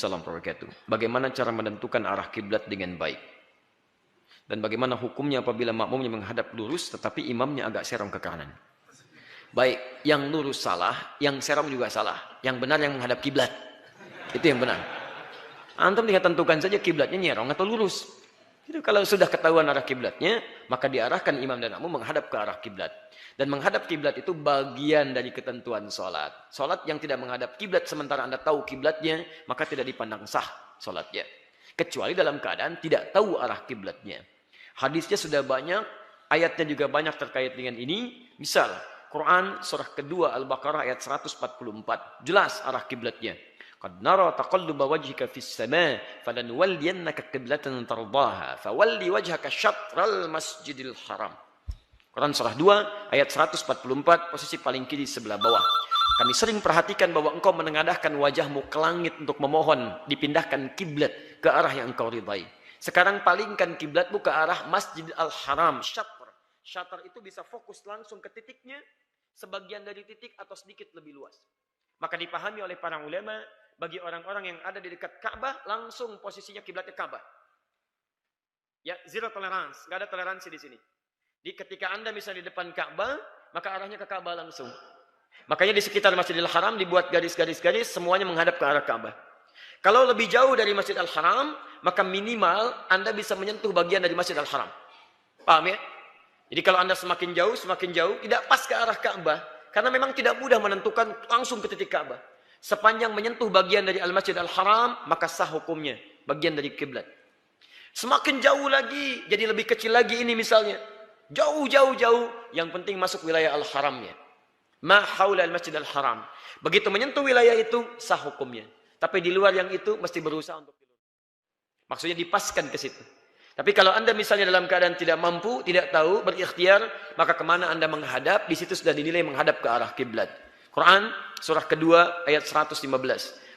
Waalaikumsalam warahmatullahi wabarakatuh. Bagaimana cara menentukan arah kiblat dengan baik? Dan bagaimana hukumnya apabila makmumnya menghadap lurus tetapi imamnya agak serong ke kanan? Baik, yang lurus salah, yang serong juga salah. Yang benar yang menghadap kiblat. Itu yang benar. Antum tinggal tentukan saja kiblatnya nyerong atau lurus. Jadi kalau sudah ketahuan arah kiblatnya, maka diarahkan imam dan makmum menghadap ke arah kiblat. Dan menghadap kiblat itu bagian dari ketentuan sholat. Sholat yang tidak menghadap kiblat sementara Anda tahu kiblatnya, maka tidak dipandang sah sholatnya. Kecuali dalam keadaan tidak tahu arah kiblatnya. Hadisnya sudah banyak, ayatnya juga banyak terkait dengan ini. Misal, Quran surah kedua Al-Baqarah ayat 144. Jelas arah kiblatnya. Qad nara taqalluba wajhika fis sama' falanuwalliyannaka qiblatan tardaha fawalli wajhaka syatral masjidil haram. Quran surah 2 ayat 144 posisi paling kiri sebelah bawah. Kami sering perhatikan bahwa engkau menengadahkan wajahmu ke langit untuk memohon dipindahkan kiblat ke arah yang engkau ridai. Sekarang palingkan kiblatmu ke arah Masjidil Haram, syatr. Syatr itu bisa fokus langsung ke titiknya, sebagian dari titik atau sedikit lebih luas. Maka dipahami oleh para ulama, bagi orang-orang yang ada di dekat Ka'bah, langsung posisinya kiblatnya Ka'bah. Ya, zero tolerance, nggak ada toleransi di sini. Di ketika Anda misalnya di depan Ka'bah, maka arahnya ke Ka'bah langsung. Makanya di sekitar Masjidil Haram dibuat garis-garis-garis, semuanya menghadap ke arah Ka'bah. Kalau lebih jauh dari Masjidil Haram, maka minimal Anda bisa menyentuh bagian dari Masjidil Haram. Paham ya? Jadi kalau Anda semakin jauh, tidak pas ke arah Ka'bah. Karena memang tidak mudah menentukan langsung ke titik Ka'bah. Sepanjang menyentuh bagian dari Al-Masjid Al-Haram, maka sah hukumnya. Bagian dari kiblat. Semakin jauh lagi, jadi lebih kecil lagi ini misalnya. Jauh. Yang penting masuk wilayah Al-Haramnya. Ma haula Al-Masjid Al-Haram. Begitu menyentuh wilayah itu, sah hukumnya. Tapi di luar yang itu, mesti berusaha untuk keluar. Maksudnya dipaskan ke situ. Tapi kalau Anda misalnya dalam keadaan tidak mampu, tidak tahu, berikhtiar, maka kemana Anda menghadap, di situ sudah dinilai menghadap ke arah kiblat. Quran, surah kedua, ayat 115.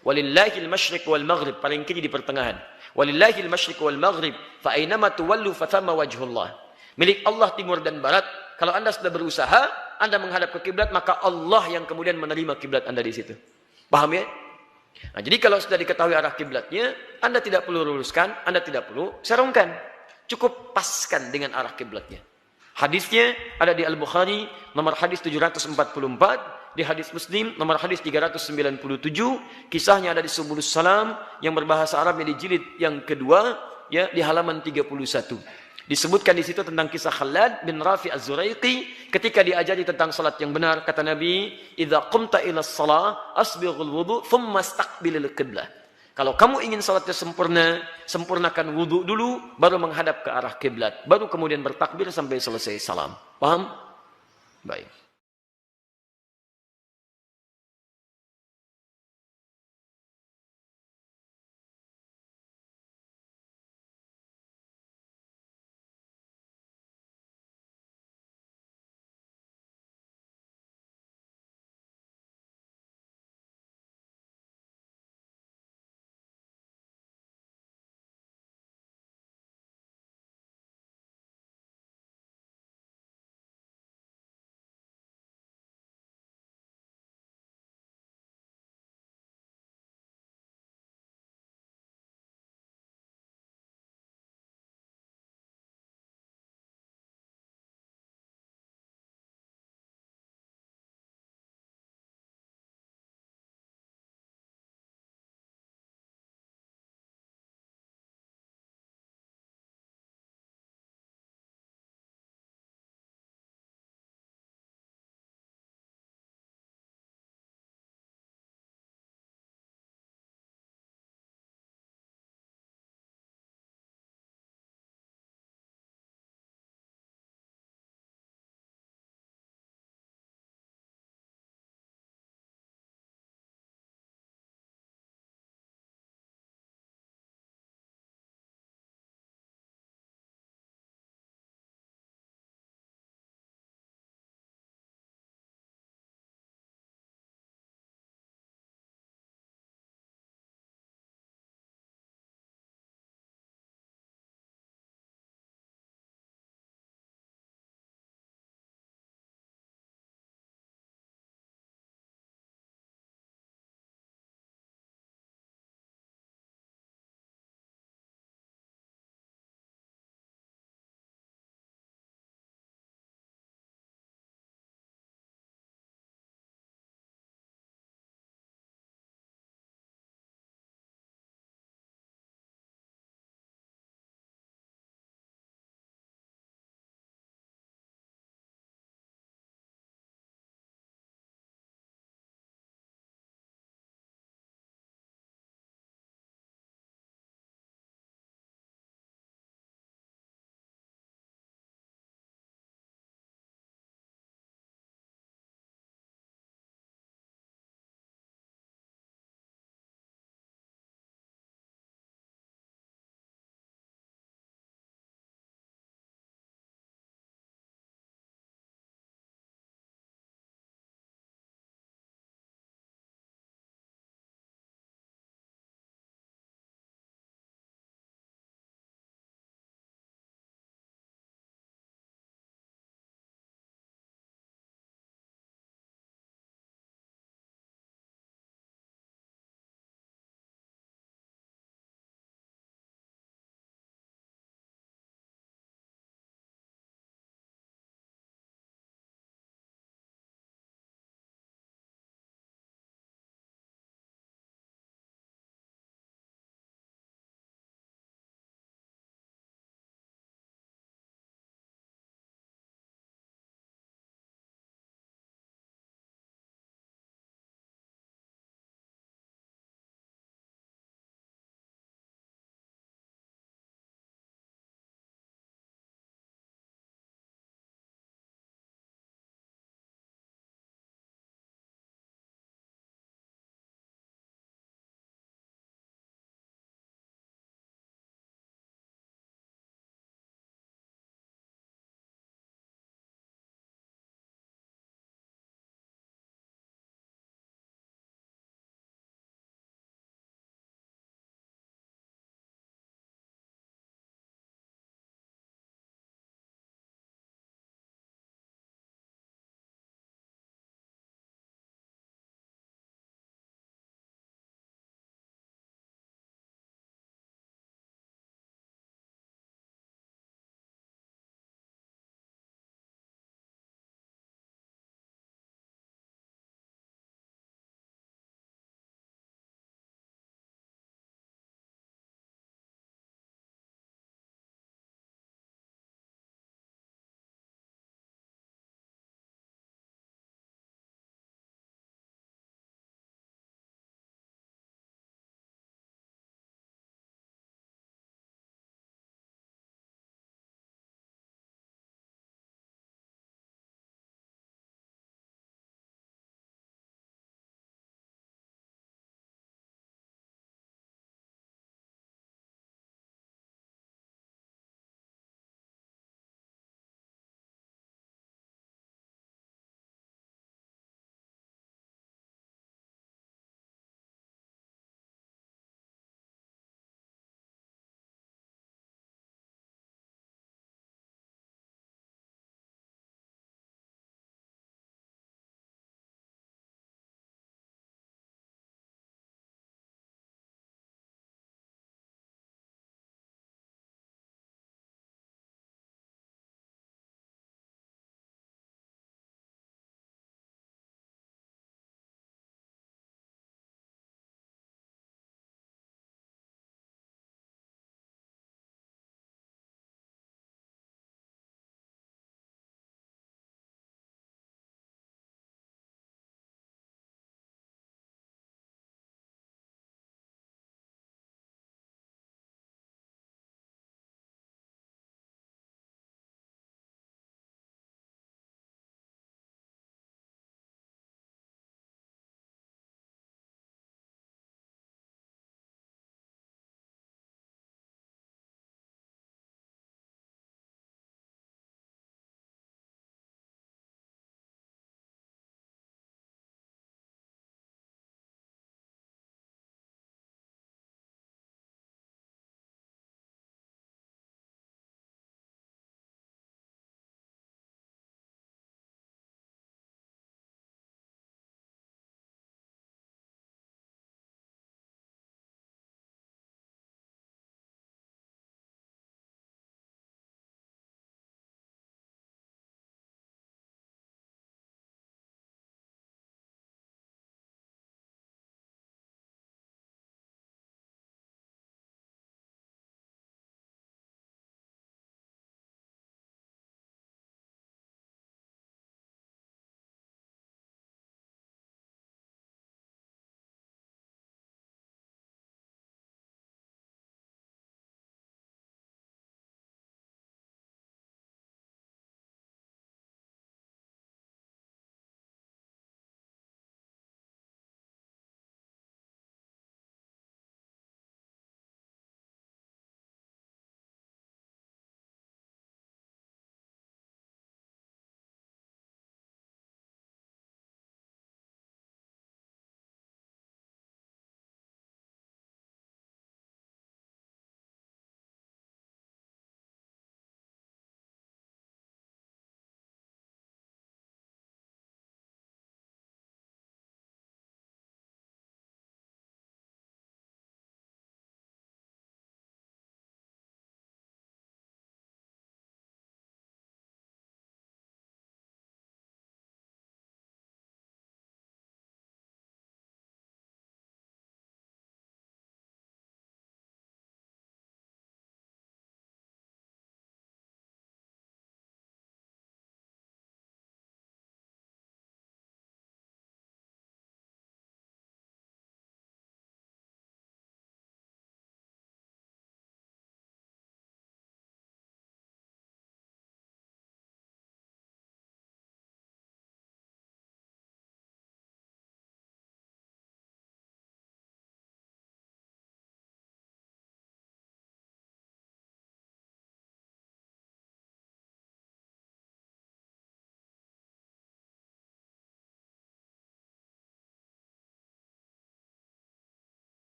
Walillahil masyriq wal maghrib, paling kiri di pertengahan. Walillahil masyriq wal maghrib, fa aynama tuwallu fathamma wajhullah. Milik Allah timur dan barat. Kalau Anda sudah berusaha, Anda menghadap ke kiblat, maka Allah yang kemudian menerima kiblat Anda di situ. Paham ya? Nah, jadi kalau sudah diketahui arah kiblatnya, Anda tidak perlu luruskan, Anda tidak perlu serongkan. Cukup paskan dengan arah kiblatnya. Hadisnya ada di Al-Bukhari, nomor hadis 744, di hadis Muslim, nomor hadis 397, kisahnya ada di Subulus Salam, yang berbahasa Arabnya di jilid yang kedua, ya, di halaman 31. Disebutkan di situ tentang kisah Khalad bin Rafi Az-Zuraiqi ketika diajari tentang salat yang benar. Kata Nabi, "Idza qumta ila shalah asbighul wudu thumma istaqbilil qiblah." Kalau kamu ingin salatnya sempurna, sempurnakan wudu dulu, baru menghadap ke arah kiblat, baru kemudian bertakbir sampai selesai salam. Paham? Baik.